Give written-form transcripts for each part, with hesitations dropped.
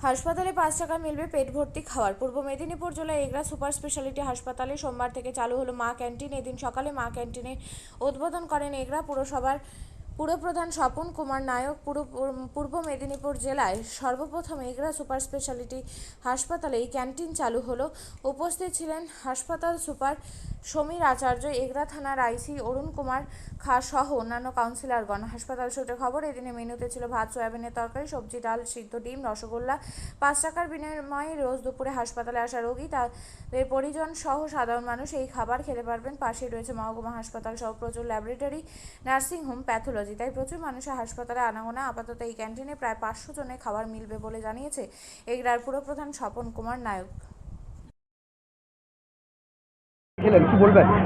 হাসপাতালে 5 টাকা মিলবে পেট ভর্তি খাবার। পূর্ব মেদিনীপুর জেলার এগরা সুপার স্পেশালিটি হাসপাতালে সোমবার থেকে চালু হলো মা ক্যান্টিন। এদিন সকালে মা ক্যান্টিনে উদ্বোধন করেন এগরা পুরসভার পুরপ্রধান স্বপন কুমার নায়ক। পূর্ব মেদিনীপুর জেলায় সর্বপ্রথম এগরা সুপার স্পেশালিটি হাসপাতালে এই ক্যান্টিন চালু হলো। উপস্থিত ছিলেন হাসপাতাল সুপার সমীর আচার্য, এগরা থানার আইসি অরুণ কুমার খা সহ অন্যান্য কাউন্সিলরগণ। হাসপাতাল সূত্রে খবর, এদিনে মেনুতে ছিল ভাত, সয়াবিনের তরকারি, সবজি, ডাল, সিদ্ধ ডিম, রসগোল্লা। 5 টাকার বিনিময়ে রোজ দুপুরে হাসপাতালে আসা রোগী, তাদের পরিজন সহ সাধারণ মানুষ এই খাবার খেতে পারবেন। পাশেই রয়েছে মহকুমা হাসপাতাল সহ প্রচুর ল্যাবরেটরি, নার্সিংহোম, প্যাথোলজি। তাই প্রচুর মানুষের হাসপাতালে আনাগোনা। আপাতত এই ক্যান্টিনে প্রায় 500 জনের খাবার মিলবে বলে জানিয়েছে এগরার পুরপ্রধান স্বপন কুমার নায়ক।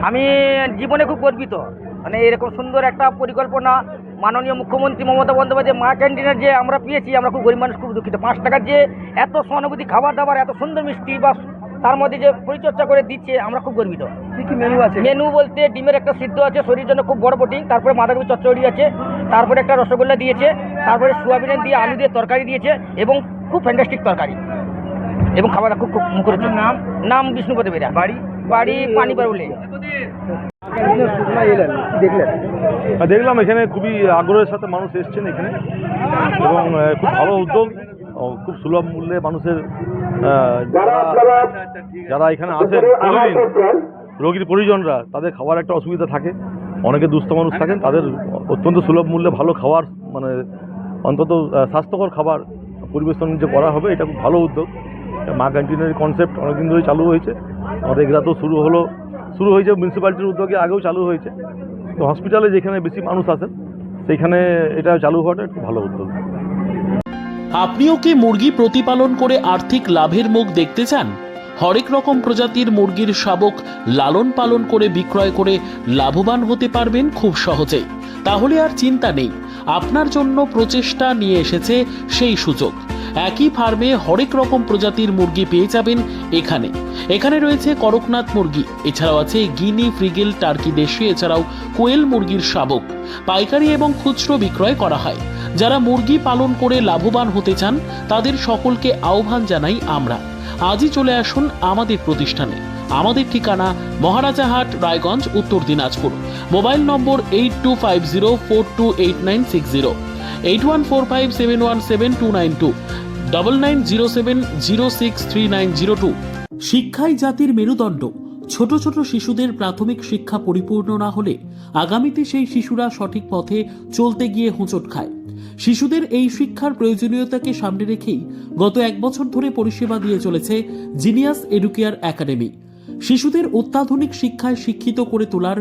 আমি জীবনে খুব গর্বিত, মানে এরকম সুন্দর একটা পরিকল্পনা মাননীয় মুখ্যমন্ত্রী মমতা বন্দ্যোপাধ্যায় মা ক্যান্টিনের যে আমরা পেয়েছি, আমরা খুব গরিব মানুষ, খুব দুঃখিত। 5 টাকার যে এত সহানুভূতি খাবার দাবার, এত সুন্দর মিষ্টি বা তার মধ্যে যে পরিচর্যা করে দিচ্ছে, আমরা খুব গর্বিত। কি কি মেনু আছে? মেনু বলতে ডিমের একটা সিদ্ধ আছে, শরীরের জন্য খুব বড় প্রোটিন। তারপরে বাঁধাকপি চচ্চড়ি আছে, তারপরে একটা রসগোল্লা দিয়েছে, তারপরে সোয়াবিনের দিয়ে আলু দিয়ে তরকারি দিয়েছে এবং খুব ফ্যান্টাস্টিক তরকারি এবং খাবারটা খুব খুব মুখরোচক। নাম বিষ্ণুপদ বেরা, বাড়ি পানি পারুলে। দেখলাম এখানে খুবই আগ্রহের সাথে মানুষ এসছেন এখানে, এবং খুব ভালো উদ্যোগ। খুব সুলভ মূল্যে মানুষের যারা এখানে আসেন প্রতিদিন, রোগীর পরিজনরা, তাদের খাওয়ার একটা অসুবিধা থাকে। অনেকে দুস্থ মানুষ থাকেন, তাদের অত্যন্ত সুলভ মূল্যে ভালো খাবার, মানে অন্তত স্বাস্থ্যকর খাবার পরিবেশন যে করা হবে, এটা খুব ভালো উদ্যোগ। মা ক্যান্টিনের কনসেপ্ট অনেকদিন ধরেই চালু হয়েছে। আমাদের এগুলা তো শুরু হয়েছে মিউনিসিপ্যালিটির উদ্যোগে, আগেও চালু হয়েছে। তো হসপিটালে যেখানে বেশি মানুষ আসেন সেইখানে এটা চালু হওয়াটা একটু ভালো উদ্যোগ। আপনিও কি মুরগি প্রতিপালন করে আর্থিক লাভের মুখ দেখতে চান? হরেক রকম প্রজাতির মুরগির শাবক লালন পালন করে বিক্রয় করে লাভবান হতে পারবেন খুব সহজেই। তাহলে আর চিন্তা নেই, আপনার জন্য প্রচেষ্টা নিয়ে এসেছে সেই সুযোগ। একই ফার্মে হরেক রকম প্রজাতির মুরগি পেয়ে যাবেন এখানে রয়েছে করকনাথ মুরগি, এছাড়াও আছে গিনি, ফ্রিগেল, টার্কি দেশি, এছাড়াও কোয়েল মুরগির শাবক। পাইকারি এবং খুচরো বিক্রয় করা হয়। যারা মুরগি পালন করে লাভবান হতে চান, তাদের সকলকে আহ্বান জানাই আমরা। আজই চলে আসুন আমাদের প্রতিষ্ঠানে। আমাদের ঠিকানা মহারাজাহাট, রায়গঞ্জ, উত্তর দিনাজপুর। মোবাইল নম্বর 8250428960, 8145717292, 9907063902। শিক্ষাই জাতির মেরুদণ্ড। ছোট ছোট শিশুদের প্রাথমিক শিক্ষা পরিপূর্ণ না হলে আগামীতে সেই শিশুরা সঠিক পথে চলতে গিয়ে হোঁচট খায়। শিশুদের এই শিক্ষার প্রয়োজনীয়তাকে সামনে রেখেই গত 1 বছর ধরে পরিষেবা দিয়ে চলেছে জিনিয়াস এডুকেয়ার একাডেমি। শিশুদের অত্যাধুনিক শিক্ষায় শিক্ষিত করে তোলার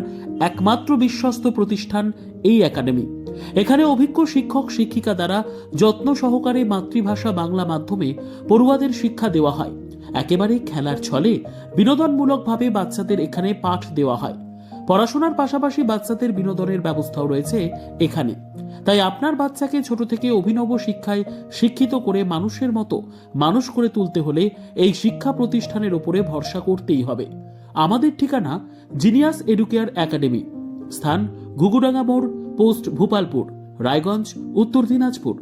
একমাত্র বিশ্বস্ত প্রতিষ্ঠান এই একাডেমি। এখানে অভিজ্ঞ শিক্ষক শিক্ষিকা দ্বারা যত্ন সহকারে মাতৃভাষা বাংলা মাধ্যমে পড়ুয়াদের শিক্ষা দেওয়া হয়। একেবারে খেলার ছলে বিনোদনমূলকভাবে বাচ্চাদের এখানে পাঠ দেওয়া হয়। পড়াশোনার পাশাপাশি বাচ্চাদের বিনোদনের ব্যবস্থাও রয়েছে এখানে। তাই আপনার বাচ্চাকে ছোট থেকে অভিনব শিক্ষায় শিক্ষিত করে মানুষের মতো মানুষ করে তুলতে হলে এই শিক্ষা প্রতিষ্ঠানের উপরে ভরসা করতেই হবে। আমাদের ঠিকানা জিনিয়াস এডুকেয়ার একাডেমি, স্থান ঘুঘুডাঙ্গা মোড়, পোস্ট ভূপালপুর, রায়গঞ্জ, উত্তর দিনাজপুর।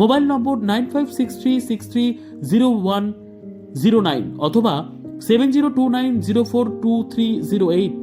মোবাইল নম্বর 9563630109 অথবা 7029042308।